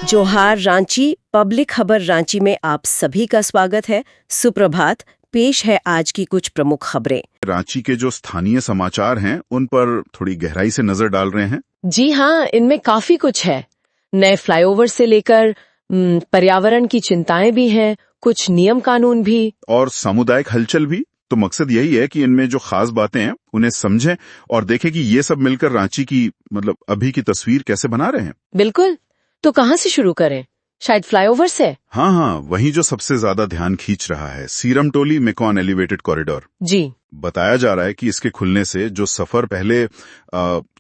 जोहार रांची, पब्लिक खबर रांची में आप सभी का स्वागत है। सुप्रभात। पेश है आज की कुछ प्रमुख खबरें। रांची के जो स्थानीय समाचार हैं उन पर थोड़ी गहराई से नजर डाल रहे हैं। जी हाँ, इनमें काफी कुछ है। नए फ्लाईओवर से लेकर पर्यावरण की चिंताएं भी हैं, कुछ नियम कानून भी, और सामुदायिक हलचल भी। तो मकसद यही है कि इनमें जो खास बातें हैं उन्हें समझें और देखें कि ये सब मिलकर रांची की अभी की तस्वीर कैसे बना रहे हैं। बिल्कुल। तो कहाँ से शुरू करें? शायद फ्लाईओवर से। हाँ, वही जो सबसे ज्यादा ध्यान खींच रहा है, सीरम टोली मेकॉन एलिवेटेड कॉरिडोर। जी। बताया जा रहा है कि इसके खुलने से जो सफर पहले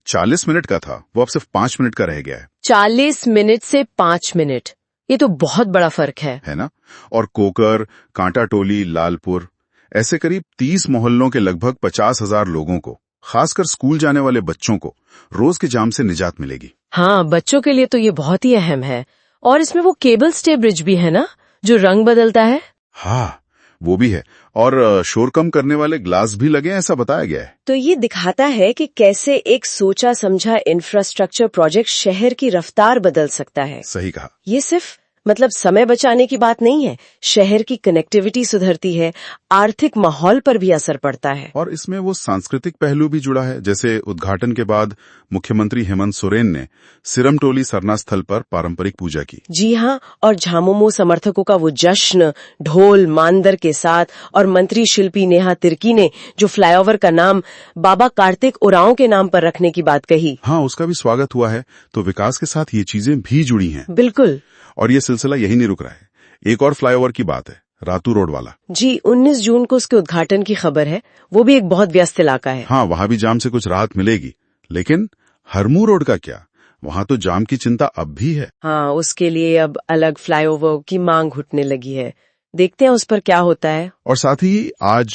40 मिनट का था वो अब सिर्फ 5 मिनट का रह गया है। 40 मिनट से 5 मिनट, ये तो बहुत बड़ा फर्क है ना? और कोकर, कांटा टोली, लालपुर, ऐसे करीब 30 मोहल्लों के लगभग 50,000 लोगों को, खासकर स्कूल जाने वाले बच्चों को, रोज के जाम से निजात मिलेगी। हाँ, बच्चों के लिए तो ये बहुत ही अहम है। और इसमें वो केबल स्टे ब्रिज भी है ना, जो रंग बदलता है। हाँ, वो भी है। और शोर कम करने वाले ग्लास भी लगे, ऐसा बताया गया है। तो ये दिखाता है कि कैसे एक सोचा समझा इंफ्रास्ट्रक्चर प्रोजेक्ट शहर की रफ्तार बदल सकता है। सही कहा। ये सिर्फ समय बचाने की बात नहीं है, शहर की कनेक्टिविटी सुधरती है, आर्थिक माहौल पर भी असर पड़ता है। और इसमें वो सांस्कृतिक पहलू भी जुड़ा है। जैसे उद्घाटन के बाद मुख्यमंत्री हेमंत सोरेन ने सिरम टोली सरना स्थल पर पारंपरिक पूजा की। जी हाँ, और झामुमो समर्थकों का वो जश्न ढोल मांदर के साथ, और मंत्री शिल्पी नेहा तिर्की ने जो फ्लाईओवर का नाम बाबा कार्तिक उरांव के नाम पर रखने की बात कही, हाँ, उसका भी स्वागत हुआ है। तो विकास के साथ ये चीजें भी जुड़ी हैं। बिल्कुल। और ये सिलसिला यही नहीं रुक रहा है। एक और फ्लाईओवर की बात है, रातू रोड वाला। जी, 19 जून को उसके उद्घाटन की खबर है। वो भी एक बहुत व्यस्त इलाका है। हाँ, वहाँ भी जाम से कुछ राहत मिलेगी। लेकिन हरमू रोड का क्या? वहाँ तो जाम की चिंता अब भी है। हाँ, उसके लिए अब अलग फ्लाईओवर की मांग उठने लगी है। देखते हैं उस पर क्या होता है। और साथ ही आज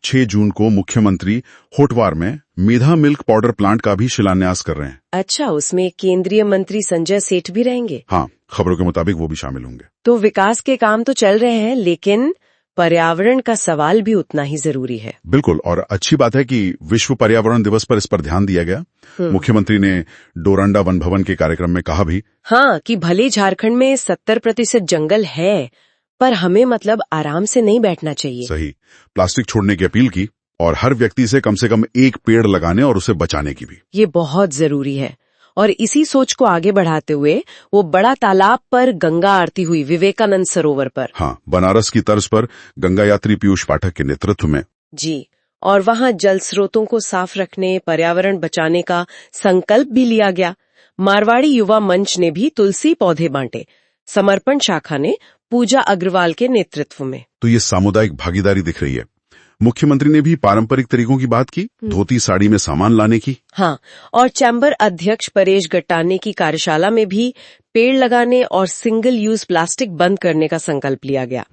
6 जून को मुख्यमंत्री होटवार में मेधा मिल्क पाउडर प्लांट का भी शिलान्यास कर रहे हैं। अच्छा, उसमें केंद्रीय मंत्री संजय सेठ भी रहेंगे? हाँ, खबरों के मुताबिक वो भी शामिल होंगे। तो विकास के काम तो चल रहे हैं, लेकिन पर्यावरण का सवाल भी उतना ही जरूरी है। बिल्कुल। और अच्छी बात है कि विश्व पर्यावरण दिवस पर इस पर ध्यान दिया गया। मुख्यमंत्री ने डोरंडा वन भवन के कार्यक्रम में कहा भी, हाँ, कि भले झारखंड में 70% जंगल है, पर हमें आराम से नहीं बैठना चाहिए। सही। प्लास्टिक छोड़ने की अपील की और हर व्यक्ति से कम एक पेड़ लगाने और उसे बचाने की भी। ये बहुत जरूरी है। और इसी सोच को आगे बढ़ाते हुए वो बड़ा तालाब पर गंगा आरती हुई विवेकानंद सरोवर पर। हाँ, बनारस की तर्ज पर गंगा यात्री पीयूष पाठक के नेतृत्व में। जी। और वहाँ जल स्रोतों को साफ रखने, पर्यावरण बचाने का संकल्प भी लिया गया। मारवाड़ी युवा मंच ने भी तुलसी पौधे बांटे। समर्पण शाखा ने पूजा अग्रवाल के नेतृत्व में। तो ये सामुदायिक भागीदारी दिख रही है। मुख्यमंत्री ने भी पारंपरिक तरीकों की बात की, धोती साड़ी में सामान लाने की। हाँ, और चैम्बर अध्यक्ष परेश गट्टाने की कार्यशाला में भी पेड़ लगाने और सिंगल यूज प्लास्टिक बंद करने का संकल्प लिया गया।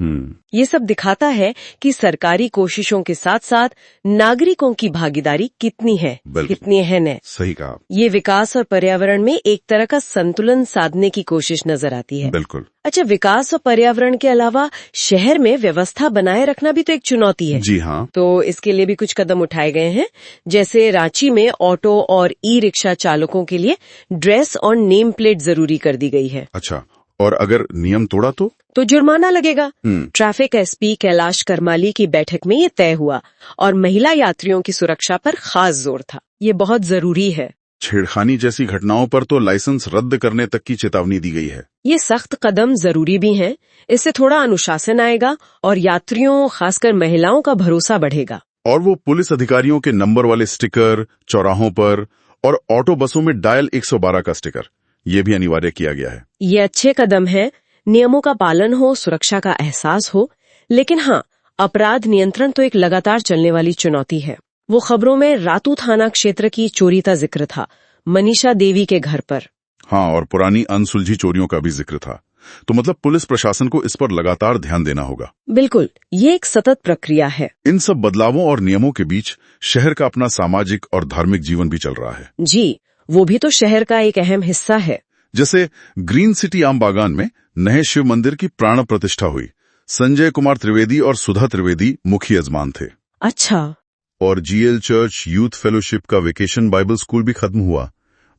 ये सब दिखाता है कि सरकारी कोशिशों के साथ साथ नागरिकों की भागीदारी कितनी है, कितनी अहम है। सही कहा। ये विकास और पर्यावरण में एक तरह का संतुलन साधने की कोशिश नजर आती है। बिल्कुल। अच्छा, विकास और पर्यावरण के अलावा शहर में व्यवस्था बनाए रखना भी तो एक चुनौती है। जी हाँ। तो इसके लिए भी कुछ कदम उठाए गए हैं। जैसे रांची में ऑटो और ई रिक्शा चालकों के लिए ड्रेस और नेम प्लेट जरूरी कर दी गई है। अच्छा, और अगर नियम तोड़ा तो जुर्माना लगेगा। ट्रैफिक एसपी कैलाश करमाली की बैठक में ये तय हुआ और महिला यात्रियों की सुरक्षा पर खास जोर था। ये बहुत जरूरी है। छेड़खानी जैसी घटनाओं पर तो लाइसेंस रद्द करने तक की चेतावनी दी गई है। ये सख्त कदम जरूरी भी हैं। इससे थोड़ा अनुशासन आएगा और यात्रियों, खासकर महिलाओं का भरोसा बढ़ेगा। और वो पुलिस अधिकारियों के नंबर वाले स्टिकर चौराहों पर और ऑटो बसों में डायल 112 का स्टिकर, ये भी अनिवार्य किया गया है। ये अच्छे कदम है। नियमों का पालन हो, सुरक्षा का एहसास हो। लेकिन हाँ, अपराध नियंत्रण तो एक लगातार चलने वाली चुनौती है। वो खबरों में रातू थाना क्षेत्र की चोरी का जिक्र था, मनीषा देवी के घर पर। हाँ, और पुरानी अनसुलझी चोरियों का भी जिक्र था। तो पुलिस प्रशासन को इस पर लगातार ध्यान देना होगा। बिल्कुल, ये एक सतत प्रक्रिया है। इन सब बदलावों और नियमों के बीच शहर का अपना सामाजिक और धार्मिक जीवन भी चल रहा है। जी, वो भी तो शहर का एक अहम हिस्सा है। जैसे ग्रीन सिटी आम बागान में नए शिव मंदिर की प्राण प्रतिष्ठा हुई। संजय कुमार त्रिवेदी और सुधा त्रिवेदी मुख्य यजमान थे। अच्छा। और जीएल चर्च यूथ फेलोशिप का वेकेशन बाइबल स्कूल भी खत्म हुआ।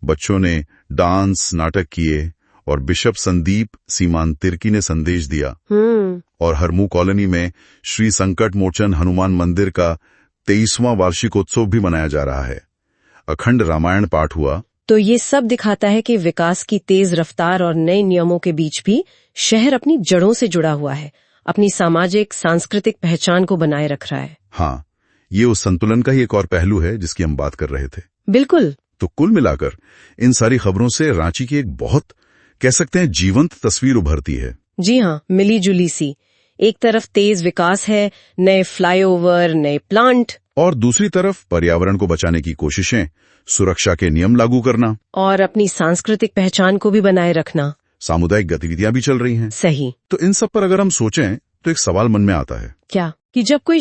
बच्चों ने डांस नाटक किए और बिशप संदीप सीमान तिर्की ने संदेश दिया। और हरमू कॉलोनी में श्री संकट मोचन हनुमान मंदिर का 23वां वार्षिकोत्सव भी मनाया जा रहा है। अखंड रामायण पाठ हुआ। तो ये सब दिखाता है कि विकास की तेज रफ्तार और नए नियमों के बीच भी शहर अपनी जड़ों से जुड़ा हुआ है, अपनी सामाजिक सांस्कृतिक पहचान को बनाए रख रहा है। हाँ, ये उस संतुलन का ही एक और पहलू है जिसकी हम बात कर रहे थे। बिल्कुल। तो कुल मिलाकर इन सारी खबरों से रांची की एक बहुत, कह सकते हैं, जीवंत तस्वीर उभरती है। जी हाँ, मिली जुली सी। एक तरफ तेज विकास है, नए फ्लाईओवर, नए प्लांट, और दूसरी तरफ पर्यावरण को बचाने की कोशिशें, सुरक्षा के नियम लागू करना और अपनी सांस्कृतिक पहचान को भी बनाए रखना। सामुदायिक गतिविधियां भी चल रही हैं। सही। तो इन सब पर अगर हम सोचें तो एक सवाल मन में आता है। क्या? कि जब कोई